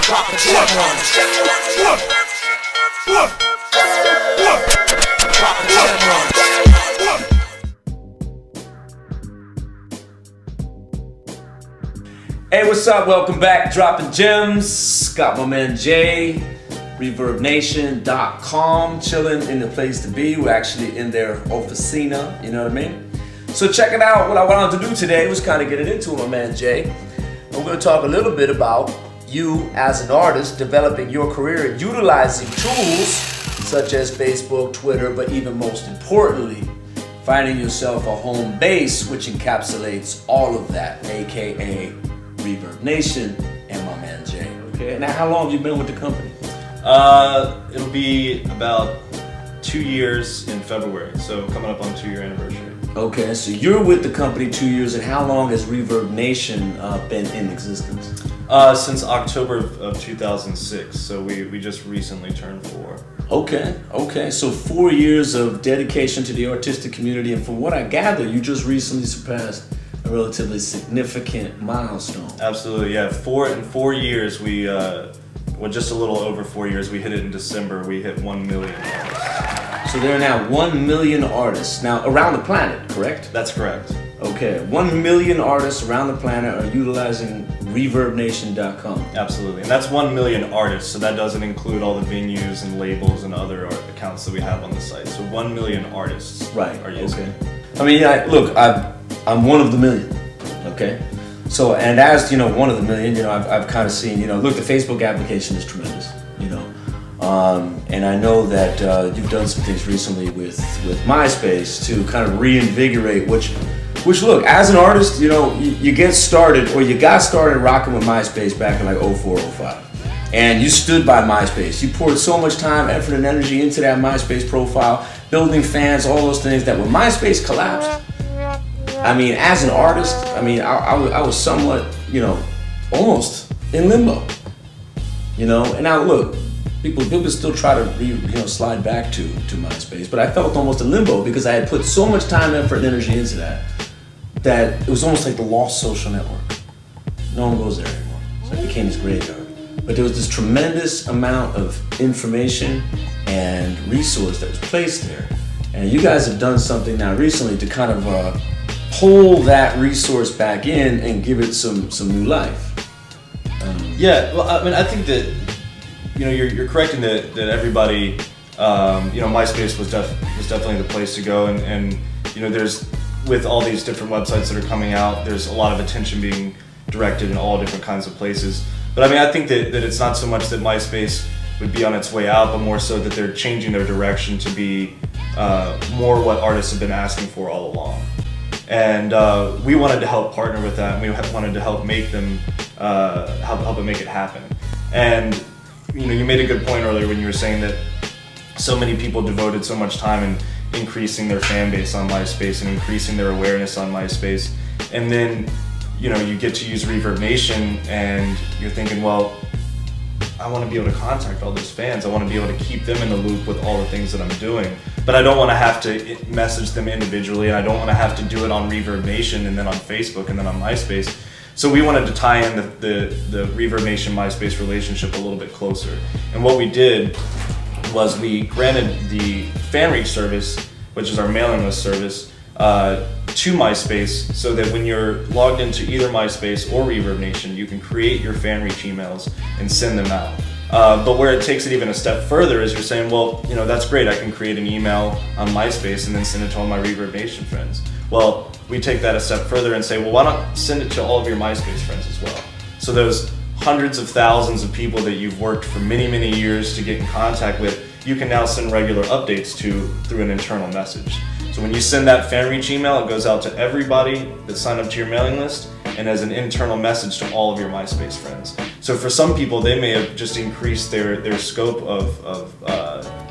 Drop a gem on us. Drop a gem on us. Hey, what's up? Welcome back. Dropping Gems. Got my man Jay, ReverbNation.com, chilling in the place to be. We're actually in their officina, you know what I mean? So check it out. What I wanted to do today was kind of get it into my man Jay. I'm going to talk a little bit about you as an artist developing your career, utilizing tools such as Facebook, Twitter, but even most importantly, finding yourself a home base which encapsulates all of that, aka Reverb Nation and my man Jay. Okay, now how long have you been with the company? It'll be about 2 years in February, so coming up on 2-year anniversary. Okay, so you're with the company 2 years, and how long has Reverb Nation been in existence? Since October of 2006, so we just recently turned 4. Okay, so 4 years of dedication to the artistic community, and from what I gather, you just recently surpassed a relatively significant milestone. Absolutely, yeah. In 4 years, we, well, just a little over 4 years, we hit it in December, we hit 1 million artists. So there are now 1 million artists, now around the planet, correct? That's correct. Okay, 1 million artists around the planet are utilizing ReverbNation.com. Absolutely, and that's 1 million artists, so that doesn't include all the venues and labels and other accounts that we have on the site. So 1 million artists are using it. I mean, look, I'm one of the million, okay? So, and as, you know, one of the million, you know, I've kind of seen, you know, look, the Facebook application is tremendous, you know. And I know that you've done some things recently with MySpace to kind of reinvigorate, which look, as an artist, you know, you get started, or you got started rocking with MySpace back in like 04, 05. And you stood by MySpace. You poured so much time, effort, and energy into that MySpace profile, building fans, all those things, that when MySpace collapsed, I mean, as an artist, I mean, I was somewhat, you know, almost in limbo, you know. And now look, people still try to slide back to MySpace, but I felt almost in limbo because I had put so much time, effort, and energy into that it was almost like the lost social network. No one goes there anymore. So it became this graveyard. But there was this tremendous amount of information and resource that was placed there, and you guys have done something now recently to kind of pull that resource back in and give it some new life. Yeah, well, I mean, I think that, you know, you're correct in that everybody, you know, MySpace was definitely the place to go, and you know, with all these different websites that are coming out, there's a lot of attention being directed in all different kinds of places. But I mean, I think that it's not so much that MySpace would be on its way out, but more so that they're changing their direction to be more what artists have been asking for all along. And we wanted to help partner with that, and we wanted to help make them, help it make it happen. And you know, you made a good point earlier when you were saying that so many people devoted so much time in increasing their fan base on MySpace and increasing their awareness on MySpace, and then, you know, you get to use Reverb Nation and you're thinking, well, I want to be able to contact all those fans. I want to be able to keep them in the loop with all the things that I'm doing, but I don't want to have to message them individually, and I don't want to have to do it on Reverb Nation and then on Facebook and then on MySpace. So we wanted to tie in the Reverb Nation MySpace relationship a little bit closer. And what we did was we granted the FanReach service, which is our mailing list service, to MySpace, so that when you're logged into either MySpace or Reverb Nation, you can create your FanReach emails and send them out. But where it takes it even a step further is you're saying, well, you know, that's great, I can create an email on MySpace and then send it to all my Reverb Nation friends. Well, we take that a step further and say, well, why not send it to all of your MySpace friends as well? So those hundreds of thousands of people that you've worked for many, many years to get in contact with, you can now send regular updates to through an internal message. So when you send that FanReach email, it goes out to everybody that signed up to your mailing list and as an internal message to all of your MySpace friends. So for some people, they may have just increased their scope of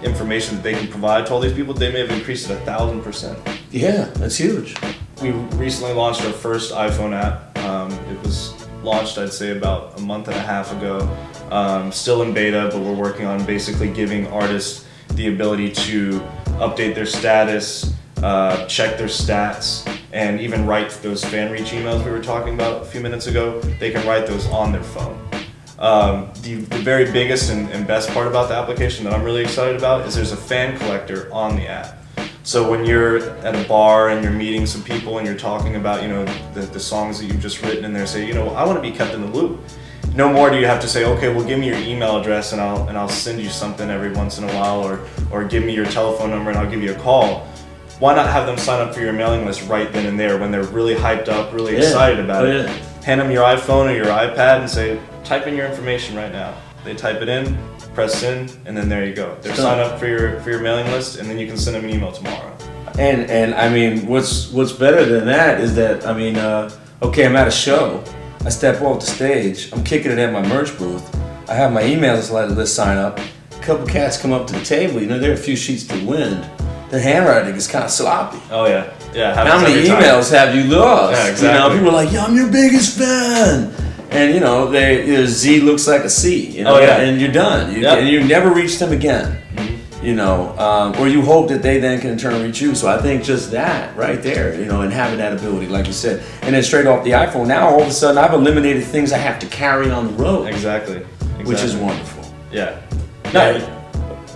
information that they can provide to all these people. They may have increased it 1,000%. Yeah, that's huge. We recently launched our first iPhone app. It was launched, I'd say, about a month and a half ago. Still in beta, but we're working on basically giving artists the ability to update their status, check their stats, and even write those FanReach emails we were talking about a few minutes ago. They can write those on their phone. The very biggest and best part about the application that I'm really excited about is there's a fan collector on the app. So when you're at a bar and you're meeting some people and you're talking about, you know, the songs that you've just written, and they say, you know, I want to be kept in the loop. No more do you have to say, okay, well, give me your email address and I'll send you something every once in a while, or give me your telephone number and I'll give you a call. Why not have them sign up for your mailing list right then and there when they're really hyped up, really excited about it? Yeah. Hand them your iPhone or your iPad and say, type in your information right now. They type it in, press send, and then there you go. They're signed up for your mailing list, and then you can send them an email tomorrow. And I mean, what's better than that is that, I mean, okay, I'm at a show. I step off the stage, I'm kicking it at my merch booth. I have my email list sign up. A couple cats come up to the table, you know, there are a few sheets to the wind. The handwriting is kind of sloppy. Oh yeah, yeah. How many emails have you lost? Yeah, exactly. You know, people are like, "Yeah, I'm your biggest fan," and you know, Z looks like a C. You know, and you're done. And you never reach them again. Mm-hmm. You know, or you hope that they then can in turn reach you. So I think just that right there, you know, and having that ability, like you said, and then straight off the iPhone. Now all of a sudden, I've eliminated things I have to carry on the road. Exactly. Which is wonderful. Yeah. No.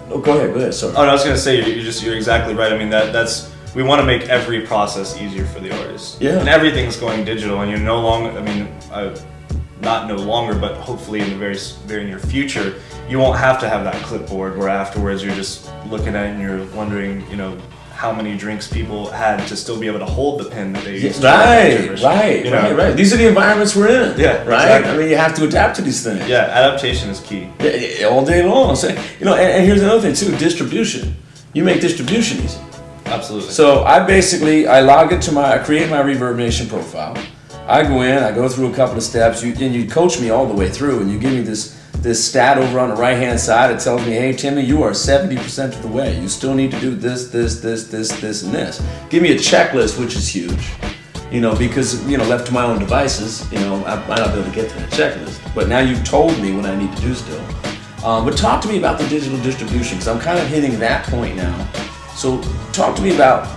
Oh, go ahead, sorry. Oh, no, I was gonna say you're exactly right. I mean that's we want to make every process easier for the artist. Yeah. And everything's going digital, and you're no longer. I mean, not no longer, but hopefully in the very near future, you won't have to have that clipboard where afterwards you're just looking at it and you're wondering, you know, how many drinks people had to still be able to hold the pen that they used to. Right. These are the environments we're in. Yeah, right. Exactly. I mean, you have to adapt to these things. Yeah, adaptation is key. Yeah, all day long. So, you know, and here's another thing too: distribution. You make distribution easy. Absolutely. So I log into I create my Reverb Nation profile. I go in, I go through a couple of steps, and you coach me all the way through, and you give me this stat over on the right-hand side. It tells me, hey, Timmy, you are 70% of the way. You still need to do this, and this. Give me a checklist, which is huge, you know, because, you know, left to my own devices, you know, I might not be able to get to that checklist. But now you've told me what I need to do still. But talk to me about the digital distribution, because I'm kind of hitting that point now. So talk to me about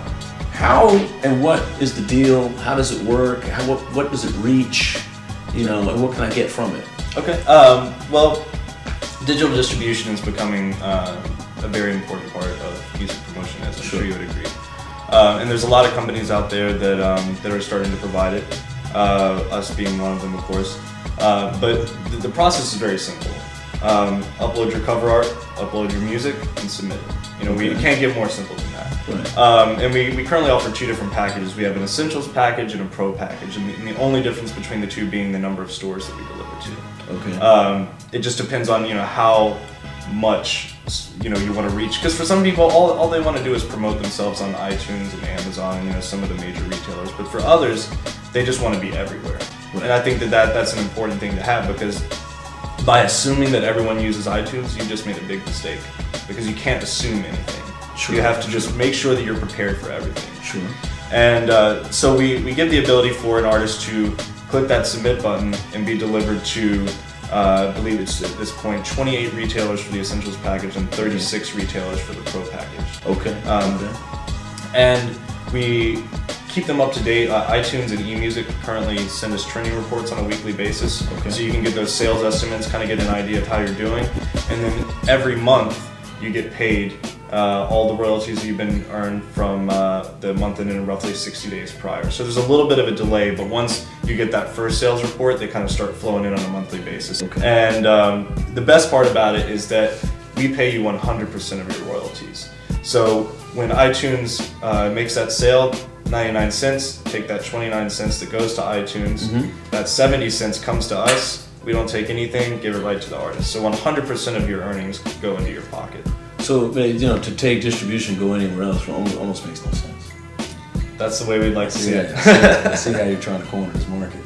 how and what is the deal? How does it work? What does it reach? You know, and what can I get from it? Okay. Well, digital distribution is becoming a very important part of music promotion, as I'm sure you would agree. And there's a lot of companies out there that are starting to provide it. Us being one of them, of course. But the process is very simple. Upload your cover art, upload your music, and submit it. You know, we can't get more simple than that. Right. And we currently offer two different packages. We have an Essentials package and a Pro package, and the only difference between the two being the number of stores that we deliver to. Okay. It just depends on, you know, how much, you know, you want to reach. Because for some people, all they want to do is promote themselves on iTunes and Amazon and, you know, some of the major retailers. But for others, they just want to be everywhere. Right. And I think that's an important thing to have, because by assuming that everyone uses iTunes, you just made a big mistake, because you can't assume anything. Sure. You have to just make sure that you're prepared for everything. Sure. And so we give the ability for an artist to click that submit button and be delivered to, I believe it's at this point, 28 retailers for the Essentials package and 36 retailers for the Pro package. Okay. And we keep them up to date. iTunes and eMusic currently send us trending reports on a weekly basis, so you can get those sales estimates, kind of get an idea of how you're doing, and then every month you get paid all the royalties that you've been earned from the month and in roughly 60 days prior. So there's a little bit of a delay, but once you get that first sales report, they kind of start flowing in on a monthly basis. Okay. And the best part about it is that we pay you 100% of your royalties. So when iTunes makes that sale, 99 cents, take that 29 cents that goes to iTunes, that 70 cents comes to us, we don't take anything, give it right to the artist. So 100% of your earnings go into your pocket. So, you know, to take distribution, go anywhere else almost makes no sense. That's the way we'd like to see it. See how you're trying to corner this market.